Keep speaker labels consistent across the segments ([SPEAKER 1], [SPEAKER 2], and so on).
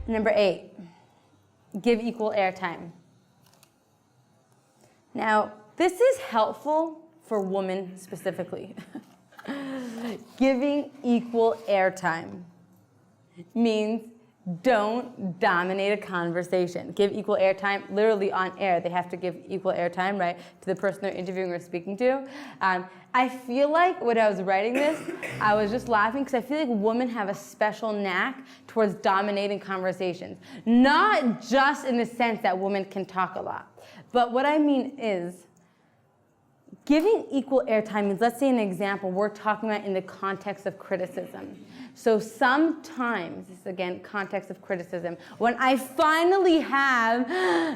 [SPEAKER 1] Number 8, give equal airtime. Now, this is helpful for women specifically. Giving equal airtime means don't dominate a conversation. Give equal airtime, literally on air. They have to give equal airtime, right, to the person they're interviewing or speaking to. I feel like when I was writing this, I was just laughing because I feel like women have a special knack towards dominating conversations. Not just in the sense that women can talk a lot, but what I mean is giving equal airtime means, let's say an example, we're talking about in the context of criticism. So sometimes, this is again, context of criticism, when I finally have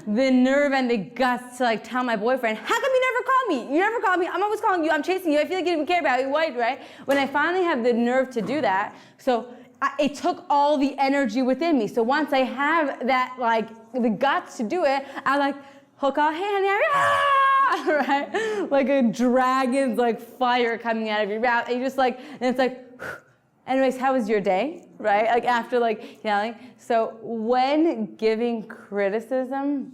[SPEAKER 1] the nerve and the guts to like tell my boyfriend, how come you never call me? You never call me, I'm always calling you, I'm chasing you, I feel like you didn't care about me, right? When I finally have the nerve to do that, so it took all the energy within me. So once I have that, like, the guts to do it, I like, hook out, hey honey, right? Like a dragon's like fire coming out of your mouth, and you just like, and it's like, anyways, how was your day, right? Like after like yelling. So when giving criticism,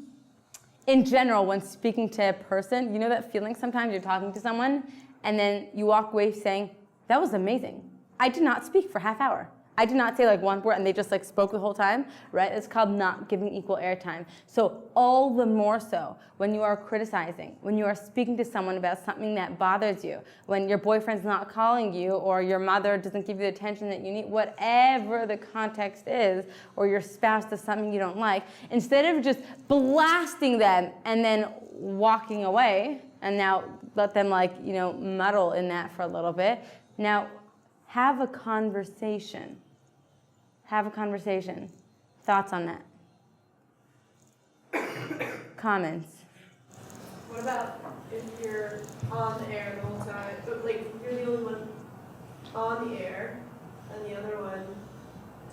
[SPEAKER 1] in general, when speaking to a person, you know that feeling sometimes you're talking to someone and then you walk away saying, that was amazing. I did not speak for half hour. I did not say like one word and they just like spoke the whole time, right? It's called not giving equal airtime. So all the more so when you are criticizing, when you are speaking to someone about something that bothers you, when your boyfriend's not calling you or your mother doesn't give you the attention that you need, whatever the context is, or your spouse does something you don't like, instead of just blasting them and then walking away and now let them like, you know, muddle in that for a little bit, now have a conversation. Have a conversation. Thoughts on that? Comments?
[SPEAKER 2] What about if you're on the air the whole time, but like you're the only one on the air, and the other one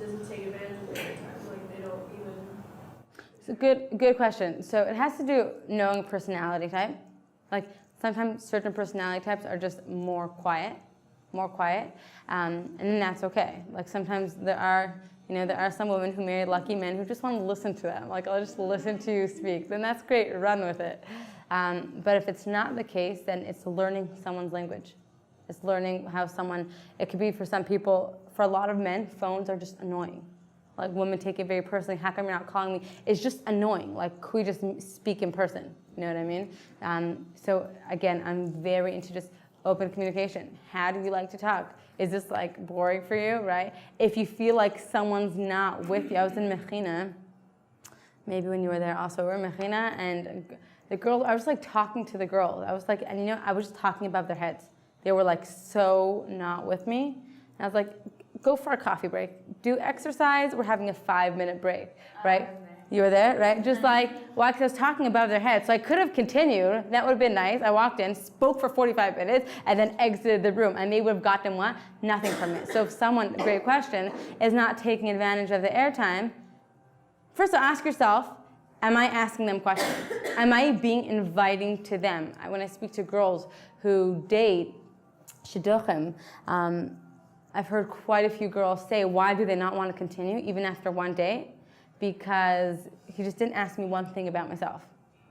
[SPEAKER 2] doesn't take advantage of the airtime, like they don't even.
[SPEAKER 1] It's a good question. So it has to do knowing personality type. Like sometimes certain personality types are just more quiet, and then that's okay. Like sometimes there are some women who marry lucky men who just want to listen to them. Like, I'll just listen to you speak. Then that's great, run with it. But if it's not the case, then it's learning someone's language. It's learning how someone, it could be for some people, for a lot of men, phones are just annoying. Like women take it very personally, how come you're not calling me? It's just annoying, like could we just speak in person? You know what I mean? So again, I'm very into just open communication. How do you like to talk? Is this like boring for you, right? If you feel like someone's not with you, I was in Mechina, maybe when you were there also, we were in Mechina, and the girls, I was like talking to the girls. I was like, and you know, I was just talking above their heads. They were like so not with me. And I was like, go for a coffee break. Do exercise, we're having a 5-minute break, right? You were there, right? Just like, well, because I was talking above their head. So I could have continued. That would have been nice. I walked in, spoke for 45 minutes, and then exited the room. And they would have gotten what? Nothing from it. So if someone, great question, is not taking advantage of the airtime, first of all, ask yourself, am I asking them questions? Am I being inviting to them? When I speak to girls who date, shidduchim, I've heard quite a few girls say, why do they not want to continue, even after one date? Because he just didn't ask me one thing about myself.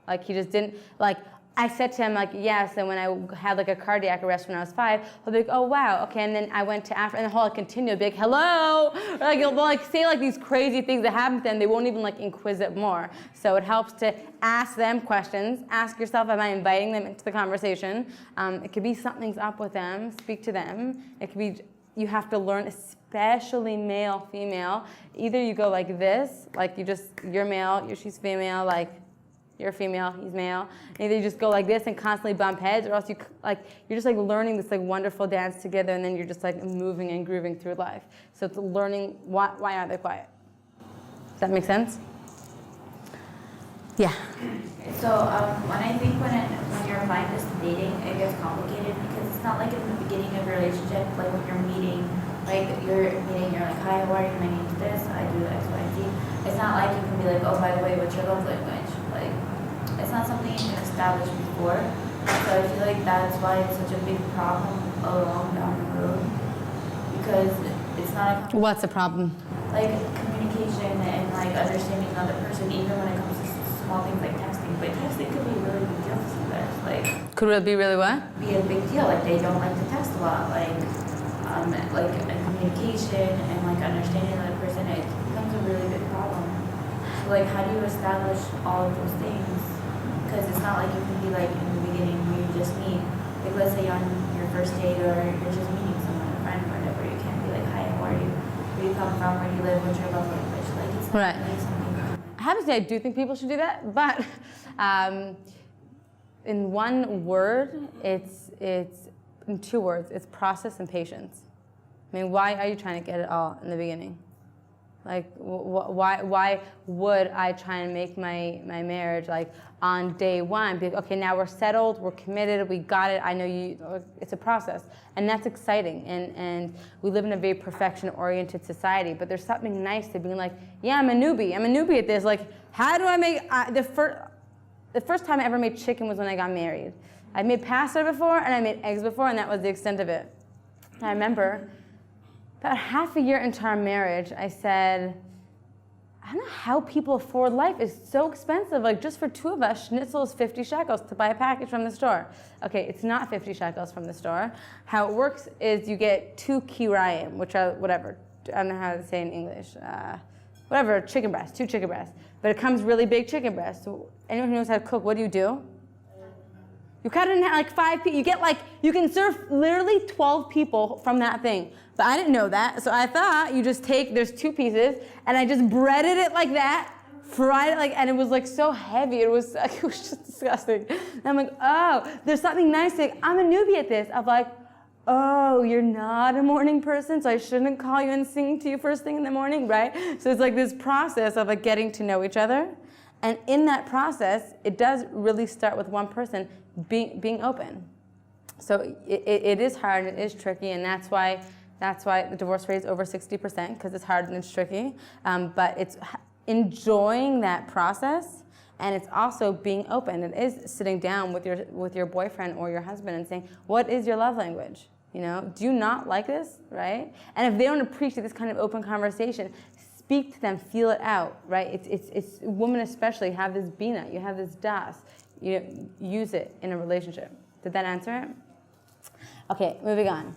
[SPEAKER 1] Like he just didn't, like I said to him like, yes, and when I had like a cardiac arrest when I was 5, he'll be like, oh wow, okay, and then I went to Africa, and the whole continue, I'll be like, hello, or like they'll like say like these crazy things that happen to them, they won't even like inquisite more. So it helps to ask them questions, ask yourself, am I inviting them into the conversation? It could be something's up with them, speak to them. It could be, you have to learn, especially male, female. Either you go like this, like you're male, she's female, like you're female, he's male. Either you just go like this and constantly bump heads, or else you're just like learning this like wonderful dance together, and then you're just like moving and grooving through life. So it's learning why aren't they quiet? Does that make sense? Yeah.
[SPEAKER 3] So when I think when your mind is dating, it gets complicated because it's not like in the beginning of a relationship, like when you're meeting, you're like, hi, how are you? My name's this, I do X, Y, Z. It's not like you can be like, oh, by the way, what's your love language? Like, it's not something you can establish before. So I feel like that's why it's such a big problem along down the road, because it's not a
[SPEAKER 1] What's the problem?
[SPEAKER 3] like communication. communication and like understanding the other person, even when it comes to small things like texting. But texting could be a really big deal for some guys. Like,
[SPEAKER 1] Could it be really what?
[SPEAKER 3] be a big deal. Like they don't like to text a lot. Like communication and like understanding the other person, it becomes a really big problem. So like, how do you establish all of those things? Because it's not like you can be like in the beginning where you just meet. Like let's say on your first date or you're just meeting someone, a friend or whatever, you can't be like, hi, how are you? Where do you come from? Where do you live? What's your love language? Like it's not
[SPEAKER 1] Right.
[SPEAKER 3] really something.
[SPEAKER 1] I have to say, I do think people should do that, but in one word, it's in two words. It's process and patience. I mean, why are you trying to get it all in the beginning? Like, why would I try and make my marriage like on day one? Be like, okay, now we're settled, we're committed, we got it. I know you. It's a process, and that's exciting. And we live in a very perfection-oriented society. But there's something nice to being like, yeah, I'm a newbie. I'm a newbie at this. Like, how do I make the first time I ever made chicken was when I got married. I made pasta before, and I made eggs before, and that was the extent of it. And I remember, about half a year into our marriage, I said, I don't know how people afford life. It's so expensive. Like just for two of us, schnitzel is 50 shekels to buy a package from the store. Okay, it's not 50 shekels from the store. How it works is you get 2 kirayim, which are whatever. I don't know how to say in English. Whatever, chicken breast, 2 chicken breasts. But it comes really big chicken breast. So anyone who knows how to cook, what do? You cut it in like 5 people. You can serve literally 12 people from that thing. But I didn't know that, so I thought you just there's 2 pieces, and I just breaded it like that, fried it and it was like so heavy. It was just disgusting. And I'm like, oh, there's something nice. Like, I'm a newbie at this. Of like, oh, you're not a morning person, so I shouldn't call you and sing to you first thing in the morning, right? So it's like this process of like getting to know each other, and in that process, it does really start with one person being open. So it is hard, it is tricky, and that's why the divorce rate is over 60%, because it's hard and it's tricky. But it's enjoying that process, and it's also being open. It is sitting down with your boyfriend or your husband and saying, what is your love language? You know, do you not like this, right? And if they don't appreciate this kind of open conversation, speak to them, feel it out, right? It's women especially have this bina, you have this das. You use it in a relationship. Did that answer it? Okay, moving on.